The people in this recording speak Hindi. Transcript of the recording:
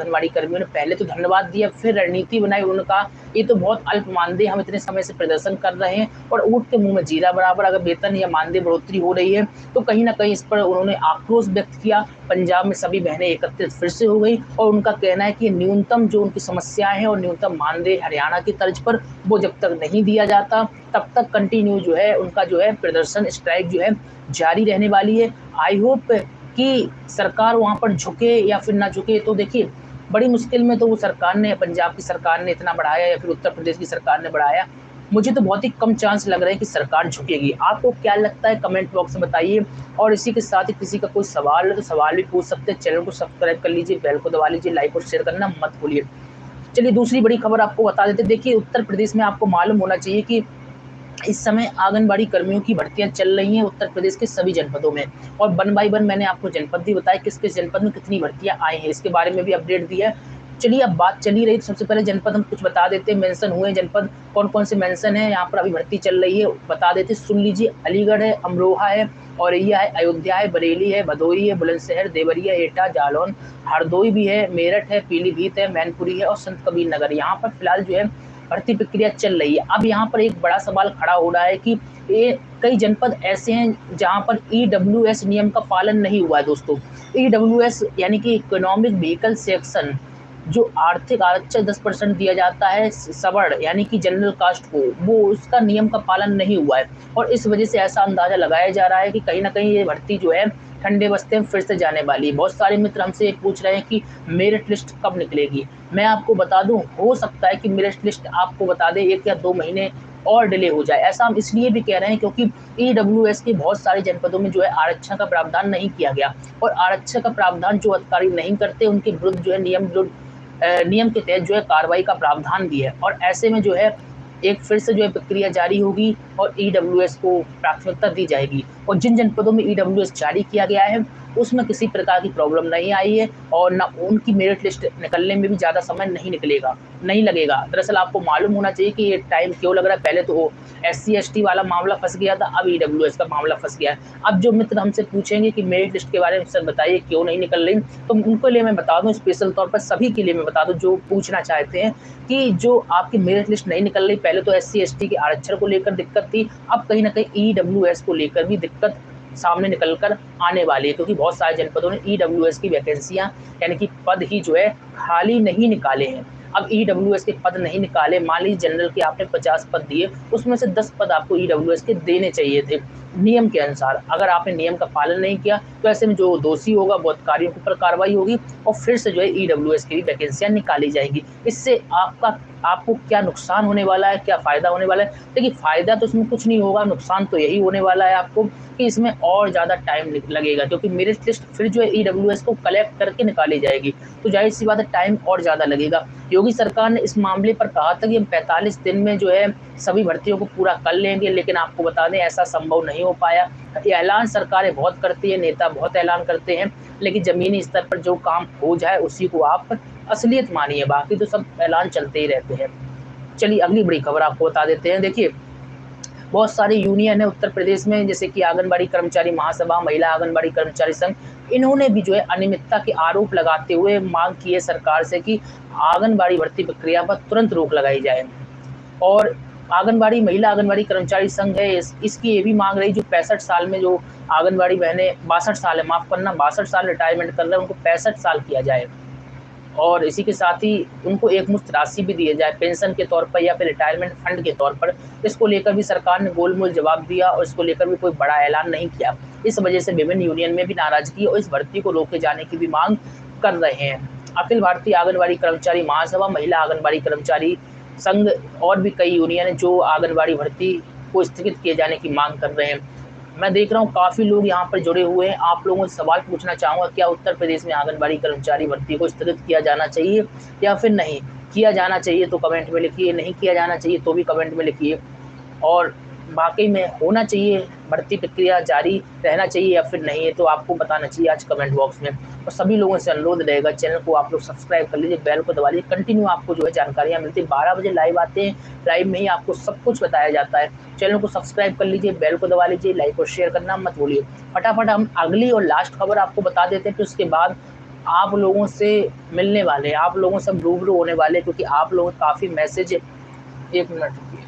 आंगनबाड़ी कर्मियों ने पहले तो धन्यवाद दिया, फिर रणनीति बनाई। उन्होंने कहा ये तो बहुत अल्प मानदेय, हम इतने समय से प्रदर्शन कर रहे हैं और ऊँट के मुँह में जीरा बराबर। अगर वेतन या मानदेय बढ़ोतरी हो रही है तो कहीं न कहीं इस पर उन्होंने आक्रोश व्यक्त किया। पंजाब में सभी बहनें एकत्रित फिर से हो गई और उनका कहना है कि न्यूनतम जो उनकी समस्याएँ हैं और न्यूनतम मानदेय हरियाणा की तर्ज पर, वो जब तक नहीं दिया जाता तब तक कंटिन्यू जो है उनका जो है प्रदर्शन, स्ट्राइक जो है जारी रहने वाली है। आई होप कि सरकार वहाँ पर झुके या फिर ना झुके। तो देखिए, बड़ी मुश्किल में तो वो सरकार ने, पंजाब की सरकार ने इतना बढ़ाया या फिर उत्तर प्रदेश की सरकार ने बढ़ाया। मुझे तो बहुत ही कम चांस लग रहा है कि सरकार झुकेगी। आपको क्या लगता है कमेंट बॉक्स में बताइए। और इसी के साथ ही किसी का कोई सवाल है तो सवाल भी पूछ सकते हैं। चैनल को सब्सक्राइब कर लीजिए, बेल को दबा लीजिए, लाइक और शेयर करना मत भूलिए। चलिए दूसरी बड़ी खबर आपको बता देते हैं। देखिए, उत्तर प्रदेश में आपको मालूम होना चाहिए कि इस समय आंगनबाड़ी कर्मियों की भर्तियां चल रही हैं उत्तर प्रदेश के सभी जनपदों में। और वन बाय वन मैंने आपको जनपद भी बताया किस किस जनपद में कितनी भर्तियां आई हैं, इसके बारे में भी अपडेट दिया है। चलिए, अब बात चली रही तो सबसे पहले जनपद हम कुछ बता देते हैं। मेंशन हुए जनपद कौन कौन से मेंशन है यहाँ पर अभी भर्ती चल रही है, बता देते। सुन लीजिए, अलीगढ़ है, अमरोहा है, औरैया है, अयोध्या है, बरेली है, भदोही है, बुलंदशहर, देवरिया, एटा, जालौन, हरदोई भी है, मेरठ है, पीलीभीत है, मैनपुरी है और संत कबीर नगर। यहाँ पर फिलहाल जो है भर्ती प्रक्रिया चल रही है। अब यहाँ पर एक बड़ा सवाल खड़ा हो रहा है कि ये कई जनपद ऐसे हैं जहाँ पर ईडब्ल्यूएस नियम का पालन नहीं हुआ है दोस्तों। ईडब्ल्यूएस यानी कि इकोनॉमिक व्हीकल सेक्शन, जो आर्थिक आरक्षण 10% दिया जाता है सवर्ण यानी कि जनरल कास्ट को, वो उसका नियम का पालन नहीं हुआ है। और इस वजह से ऐसा अंदाजा लगाया जा रहा है कि कहीं ना कहीं ये भर्ती जो है ठंडे बस्ते में फिर से जाने वाली है। बहुत सारे मित्र हमसे पूछ रहे हैं कि मेरिट लिस्ट कब निकलेगी। मैं आपको बता दूं, हो सकता है कि मेरिट लिस्ट आपको बता दे 1 या 2 महीने और डिले हो जाए। ऐसा हम इसलिए भी कह रहे हैं क्योंकि ईडब्ल्यूएस के बहुत सारे जनपदों में जो है आरक्षण का प्रावधान नहीं किया गया। और आरक्षण का प्रावधान जो अधिकारी नहीं करते उनके विरुद्ध जो है नियम के तहत जो है कार्रवाई का प्रावधान भी है। और ऐसे में जो है एक फिर से जो है प्रक्रिया जारी होगी और ईडब्ल्यूएस को प्राथमिकता दी जाएगी। और जिन जनपदों में ईडब्ल्यूएस जारी किया गया है उसमें किसी प्रकार की प्रॉब्लम नहीं आई है और ना उनकी मेरिट लिस्ट निकलने में भी ज़्यादा समय नहीं लगेगा। दरअसल आपको मालूम होना चाहिए कि ये टाइम क्यों लग रहा है। पहले तो SC ST वाला मामला फंस गया था, अब ईडब्ल्यूएस का मामला फंस गया है। अब जो मित्र हमसे पूछेंगे कि मेरिट लिस्ट के बारे में सर बताइए क्यों नहीं निकल रही, तो उनके लिए मैं बता दूं, स्पेशल तौर पर सभी के लिए मैं बता दूं जो पूछना चाहते हैं कि जो आपकी मेरिट लिस्ट नहीं निकल रही। पहले तो SC ST के आरक्षण को लेकर दिक्कत थी, अब कहीं ना कहीं ईडब्ल्यूएस को लेकर भी दिक्कत सामने निकल कर आने वाली है। क्योंकि बहुत सारे जनपदों ने ईडब्ल्यूएस की वैकेंसियां यानी कि पद ही जो है खाली नहीं निकाले हैं। अब ईडब्ल्यूएस के पद नहीं निकाले, मान लीजिए जनरल के आपने 50 पद दिए, उसमें से 10 पद आपको ईडब्ल्यूएस के देने चाहिए थे नियम के अनुसार। अगर आपने नियम का पालन नहीं किया तो ऐसे में जो दोषी होगा वो अधिकारियों के ऊपर कार्रवाई होगी और फिर से जो है ईडब्ल्यूएस की भी वैकेंसियां निकाली जाएंगी। इससे आपको क्या नुकसान होने वाला है, क्या फ़ायदा होने वाला है? देखिए, फ़ायदा तो इसमें कुछ नहीं होगा, नुकसान तो यही होने वाला है आपको कि इसमें और ज़्यादा टाइम लगेगा। क्योंकि मेरिट लिस्ट फिर जो है ईडब्ल्यूएस को कलेक्ट करके निकाली जाएगी, तो ज़ाहिर-सी बात है टाइम और ज़्यादा लगेगा। योगी सरकार ने इस मामले पर कहा था कि हम 45 दिन में जो है सभी भर्तियों को पूरा कर लेंगे, लेकिन आपको बता दें ऐसा संभव नहीं हो पाया। ये ऐलान सरकारें बहुत करती है, नेता बहुत ऐलान करते हैं, लेकिन ज़मीनी स्तर पर जो काम हो जाए उसी को आप असलियत मानिए, बाकी तो सब ऐलान चलते ही रहते हैं। चलिए अगली बड़ी खबर आपको बता देते हैं। देखिए, बहुत सारे यूनियन है उत्तर प्रदेश में, जैसे कि आंगनबाड़ी कर्मचारी महासभा, महिला आंगनबाड़ी कर्मचारी संघ, इन्होंने भी जो है अनियमितता के आरोप लगाते हुए मांग की है सरकार से कि आंगनबाड़ी भर्ती प्रक्रिया पर तुरंत रोक लगाई जाए। और महिला आंगनबाड़ी कर्मचारी संघ है, इसकी ये भी मांग रही जो 65 साल में जो आंगनबाड़ी बहनें 62 साल है, माफ़ करना 62 साल रिटायरमेंट कर रहे हैं, उनको 65 साल किया जाए। और इसी के साथ ही उनको एक मुश्त राशि भी दी जाए पेंशन के तौर पर या फिर रिटायरमेंट फंड के तौर पर। इसको लेकर भी सरकार ने गोलमोल जवाब दिया और इसको लेकर भी कोई बड़ा ऐलान नहीं किया। इस वजह से विभिन्न यूनियन में भी नाराजगी और इस भर्ती को रोके जाने की भी मांग कर रहे हैं। अखिल भारतीय आंगनबाड़ी कर्मचारी महासभा, महिला आंगनबाड़ी कर्मचारी संघ और भी कई यूनियन है जो आंगनबाड़ी भर्ती को स्थगित किए जाने की मांग कर रहे हैं। मैं देख रहा हूँ काफ़ी लोग यहाँ पर जुड़े हुए हैं। आप लोगों से सवाल पूछना चाहूँगा, क्या उत्तर प्रदेश में आंगनबाड़ी कर्मचारी भर्ती को स्थगित किया जाना चाहिए या फिर नहीं किया जाना चाहिए? तो कमेंट में लिखिए, नहीं किया जाना चाहिए तो भी कमेंट में लिखिए। और वाक़ई में होना चाहिए, भर्ती प्रक्रिया जारी रहना चाहिए या फिर नहीं है, तो आपको बताना चाहिए आज कमेंट बॉक्स में। और सभी लोगों से अनुरोध रहेगा, चैनल को आप लोग सब्सक्राइब कर लीजिए, बेल को दबा लीजिए। कंटिन्यू आपको जो है जानकारियाँ मिलती है। 12 बजे लाइव आते हैं, लाइव में ही आपको सब कुछ बताया जाता है। चैनल को सब्सक्राइब कर लीजिए, बेल को दबा लीजिए, लाइक और शेयर करना मत भूलिए। फटाफट हम अगली और लास्ट खबर आपको बता देते हैं, फिर उसके बाद आप लोगों से मिलने वाले हैं, आप लोगों से हम रूबरू होने वाले हैं, क्योंकि आप लोगों के काफ़ी मैसेज 1 मिनट रुकिए।